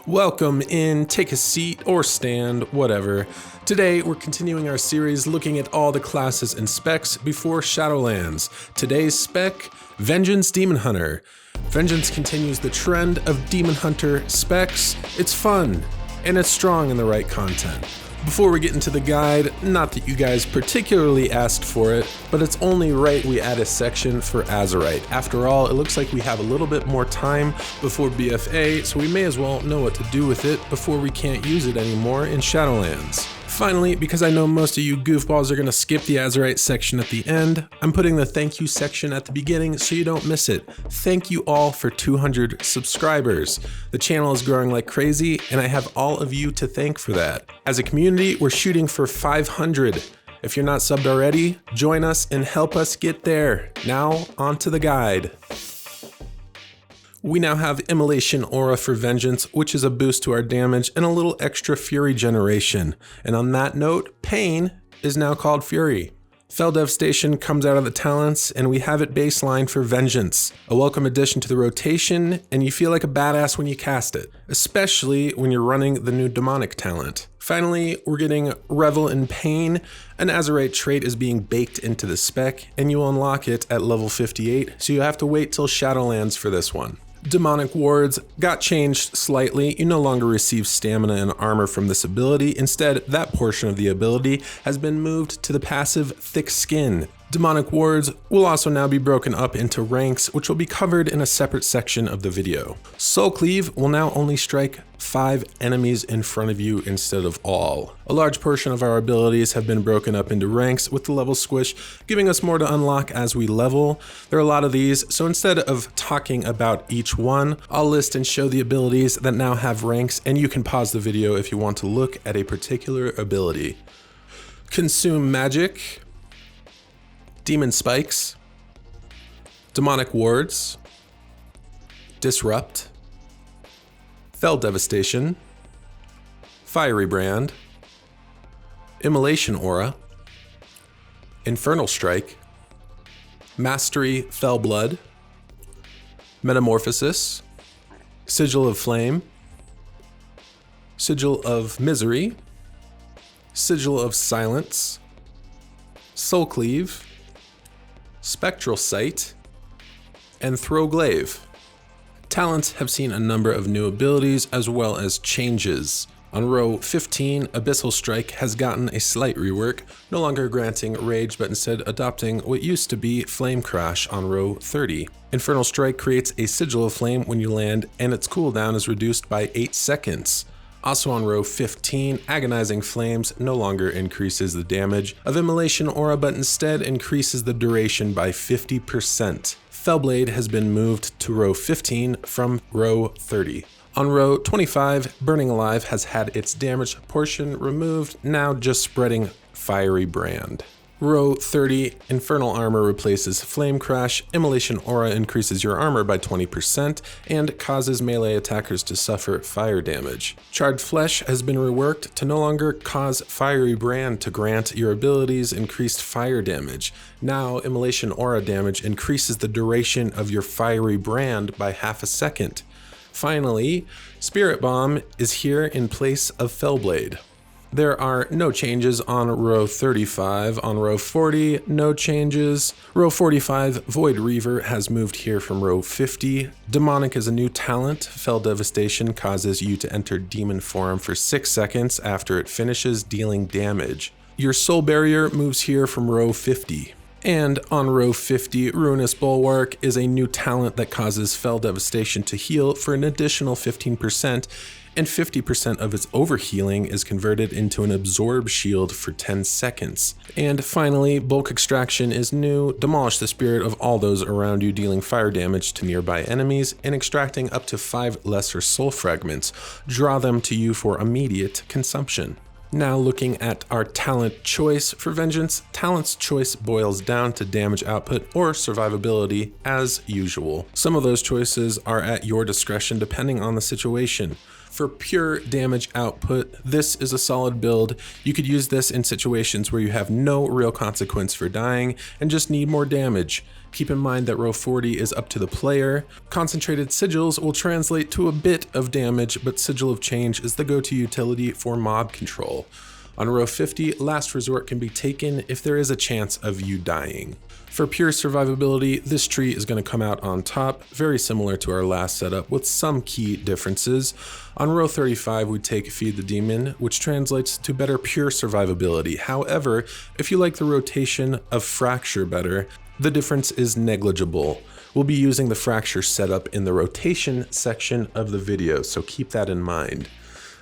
Welcome in, take a seat or stand, whatever. Today we're continuing our series looking at all the classes and specs before Shadowlands. Today's spec, Vengeance Demon Hunter. Vengeance continues the trend of Demon Hunter specs. It's fun, and it's strong in the right content. Before we get into the guide, not that you guys particularly asked for it, but it's only right we add a section for Azerite. After all, it looks like we have a little bit more time before BFA, so we may as well know what to do with it before we can't use it anymore in Shadowlands. Finally, because I know most of you goofballs are going to skip the Azerite section at the end, I'm putting the thank you section at the beginning so you don't miss it. Thank you all for 200 subscribers. The channel is growing like crazy, and I have all of you to thank for that. As a community, we're shooting for 500. If you're not subbed already, join us and help us get there. Now, on to the guide. We now have Immolation Aura for Vengeance, which is a boost to our damage and a little extra Fury generation. And on that note, Pain is now called Fury. Fell Devastation comes out of the talents, and we have it baseline for Vengeance. A welcome addition to the rotation, and you feel like a badass when you cast it, especially when you're running the new Demonic talent. Finally, we're getting Revel in Pain. An Azerite trait is being baked into the spec, and you'll unlock it at level 58, so you have to wait till Shadowlands for this one. Demonic Wards got changed slightly. You no longer receive stamina and armor from this ability. Instead, that portion of the ability has been moved to the passive Thick Skin. Demonic Wards will also now be broken up into ranks, which will be covered in a separate section of the video. Soul Cleave will now only strike 5 enemies in front of you instead of all. A large portion of our abilities have been broken up into ranks with the level squish, giving us more to unlock as we level. There are a lot of these, so instead of talking about each one, I'll list and show the abilities that now have ranks, and you can pause the video if you want to look at a particular ability. Consume Magic, Demon Spikes, Demonic Wards, Disrupt, Fell Devastation, Fiery Brand, Immolation Aura, Infernal Strike, Mastery Fell Blood, Metamorphosis, Sigil of Flame, Sigil of Misery, Sigil of Silence, Soul Cleave, Spectral Sight, and Throw Glaive. Talents have seen a number of new abilities as well as changes. On row 15, Abyssal Strike has gotten a slight rework, no longer granting Rage but instead adopting what used to be Flame Crash on row 30. Infernal Strike creates a Sigil of Flame when you land, and its cooldown is reduced by 8 seconds. Also on row 15, Agonizing Flames no longer increases the damage of Immolation Aura but instead increases the duration by 50%. Fellblade has been moved to row 15 from row 30. On row 25, Burning Alive has had its damage portion removed, now just spreading Fiery Brand. Row 30, Infernal Armor replaces Flame Crash, Immolation Aura increases your armor by 20%, and causes melee attackers to suffer fire damage. Charred Flesh has been reworked to no longer cause Fiery Brand to grant your abilities increased fire damage. Now, Immolation Aura damage increases the duration of your Fiery Brand by half a second. Finally, Spirit Bomb is here in place of Fellblade. There are no changes on row 35. On row 40, no changes. Row 45, Void Reaver has moved here from row 50. Demonic is a new talent. Fell Devastation causes you to enter demon form for 6 seconds after it finishes dealing damage. Your Soul Barrier moves here from row 50. And on row 50, Ruinous Bulwark is a new talent that causes Fell Devastation to heal for an additional 15%, and 50% of its overhealing is converted into an Absorb Shield for 10 seconds. And finally, Bulk Extraction is new. Demolish the spirit of all those around you, dealing fire damage to nearby enemies and extracting up to 5 lesser soul fragments. Draw them to you for immediate consumption. Now looking at our talent choice for Vengeance, talent's choice boils down to damage output or survivability as usual. Some of those choices are at your discretion depending on the situation. For pure damage output, this is a solid build. You could use this in situations where you have no real consequence for dying and just need more damage. Keep in mind that row 40 is up to the player. Concentrated sigils will translate to a bit of damage, but Sigil of Change is the go-to utility for mob control. On row 50, Last Resort can be taken if there is a chance of you dying. For pure survivability, this tree is going to come out on top, very similar to our last setup with some key differences. On row 35, we take Feed the Demon, which translates to better pure survivability. However, if you like the rotation of Fracture better, the difference is negligible. We'll be using the Fracture setup in the rotation section of the video, so keep that in mind.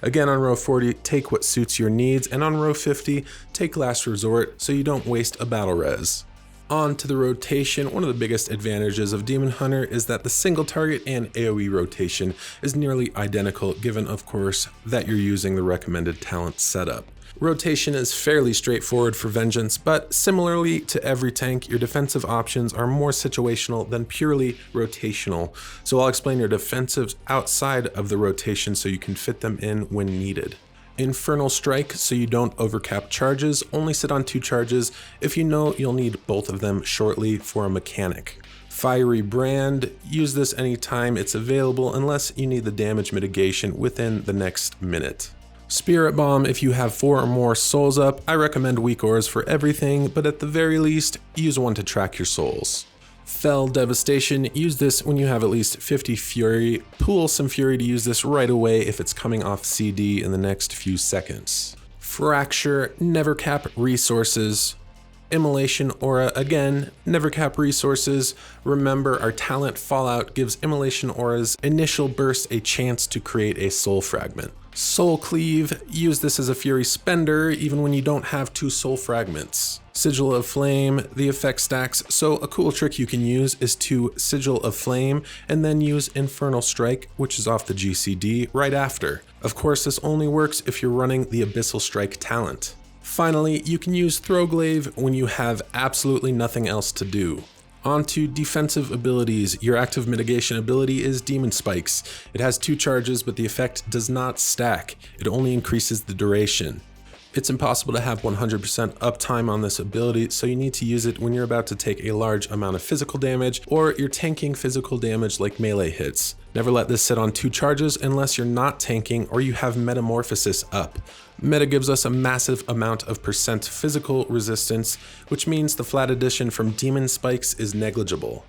Again, on row 40, take what suits your needs, and on row 50, take Last Resort so you don't waste a battle res. On to the rotation. One of the biggest advantages of Demon Hunter is that the single target and AoE rotation is nearly identical, given of course that you're using the recommended talent setup. Rotation is fairly straightforward for Vengeance, but similarly to every tank, your defensive options are more situational than purely rotational. So I'll explain your defensives outside of the rotation so you can fit them in when needed. Infernal Strike, so you don't overcap charges, only sit on 2 charges if you know you'll need both of them shortly for a mechanic. Fiery Brand, use this anytime it's available unless you need the damage mitigation within the next minute. Spirit Bomb, if you have 4 or more souls up, I recommend weak auras for everything, but at the very least, use one to track your souls. Fell Devastation, use this when you have at least 50 Fury. Pool some Fury to use this right away if it's coming off CD in the next few seconds. Fracture, never cap resources. Immolation Aura, again, never cap resources. Remember, our talent Fallout gives Immolation Aura's initial burst a chance to create a soul fragment. Soul Cleave, use this as a Fury spender even when you don't have 2 soul fragments. Sigil of Flame, the effect stacks, so a cool trick you can use is to Sigil of Flame and then use Infernal Strike, which is off the GCD, right after. Of course, this only works if you're running the Abyssal Strike talent. Finally, you can use Throwglaive when you have absolutely nothing else to do. On to defensive abilities. Your active mitigation ability is Demon Spikes. It has 2 charges, but the effect does not stack. It only increases the duration. It's impossible to have 100% uptime on this ability, so you need to use it when you're about to take a large amount of physical damage or you're tanking physical damage like melee hits. Never let this sit on 2 charges unless you're not tanking or you have Metamorphosis up. Meta gives us a massive amount of % physical resistance, which means the flat addition from Demon Spikes is negligible.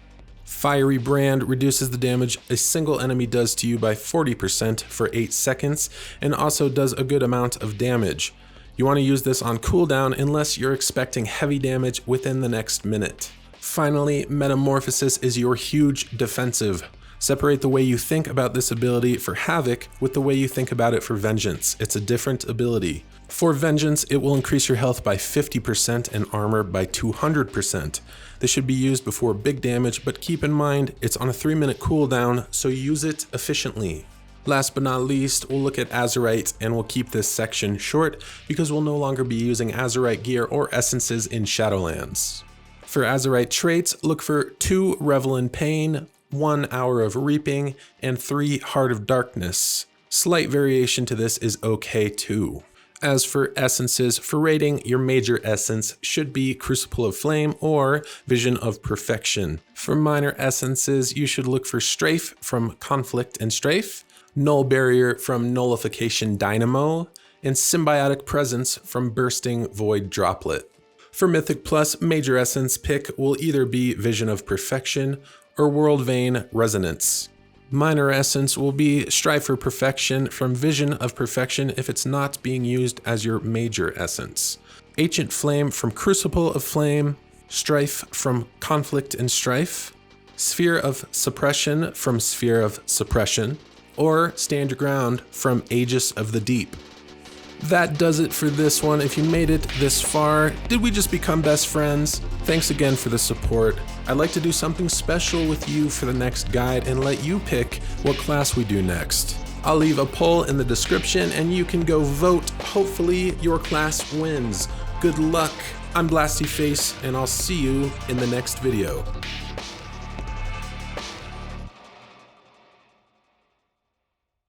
Fiery Brand reduces the damage a single enemy does to you by 40% for 8 seconds and also does a good amount of damage. You want to use this on cooldown unless you're expecting heavy damage within the next minute. Finally, Metamorphosis is your huge defensive. Separate the way you think about this ability for Havoc with the way you think about it for Vengeance. It's a different ability. For Vengeance, it will increase your health by 50% and armor by 200%. This should be used before big damage, but keep in mind it's on a 3-minute cooldown, so use it efficiently. Last but not least, we'll look at Azerite, and we'll keep this section short because we'll no longer be using Azerite gear or essences in Shadowlands. For Azerite traits, look for 2 Revel in Pain, 1 Hour of Reaping, and 3 Heart of Darkness. Slight variation to this is okay too. As for essences, for rating, your major essence should be Crucible of Flame or Vision of Perfection. For minor essences, you should look for Strafe from Conflict and Strafe, Null Barrier from Nullification Dynamo, and Symbiotic Presence from Bursting Void Droplet. For Mythic Plus, major essence pick will either be Vision of Perfection or World Vein Resonance. Minor essence will be Strive for Perfection from Vision of Perfection if it's not being used as your major essence. Ancient Flame from Crucible of Flame, Strife from Conflict and Strife, Sphere of Suppression from Sphere of Suppression, or Stand Your Ground from Aegis of the Deep. That does it for this one. If you made it this far, did we just become best friends? Thanks again for the support. I'd like to do something special with you for the next guide and let you pick what class we do next. I'll leave a poll in the description and you can go vote. Hopefully your class wins. Good luck. I'm Blastyface and I'll see you in the next video.